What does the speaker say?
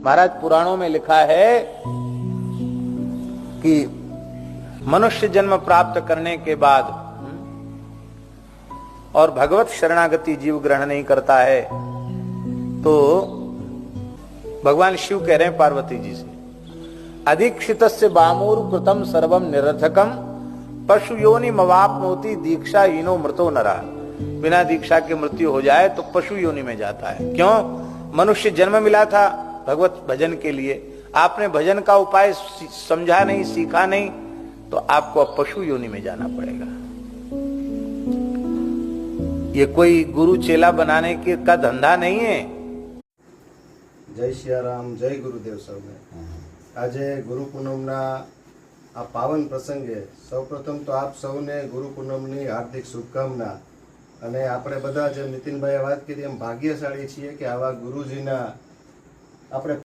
महाराज पुराणों में लिखा है कि मनुष्य जन्म प्राप्त करने के बाद और भगवत शरणागति जीव ग्रहण नहीं करता है तो भगवान शिव कह रहे हैं पार्वती जी से, अधीक्षितस्य बामूर कृतम सर्वम निरर्थकम पशु योनि मवाप्नोति दीक्षा हीनो मृतो नरा। बिना दीक्षा के मृत्यु हो जाए तो पशु योनि में जाता है। क्यों? मनुष्य जन्म मिला था भगवत भजन के लिए, आपने भजन का उपाय समझा नहीं, सीखा नहीं, तो आपको अब पशु योनि में जाना पड़ेगा। ये कोई गुरु चेला बनाने के का धंधा नहीं है। जय सियाराम, जय गुरुदेव सबने। आज गुरु पूनमना आ पावन प्रसंगे सौप्रथम तो आप सौने गुरु पूनमनी हार्दिक शुभकामना। અને આપણે બધા જે નીતિનભાઈએ વાત કરી એમ ભાગ્યશાળી છીએ કે આવા ગુરુજીના આપણે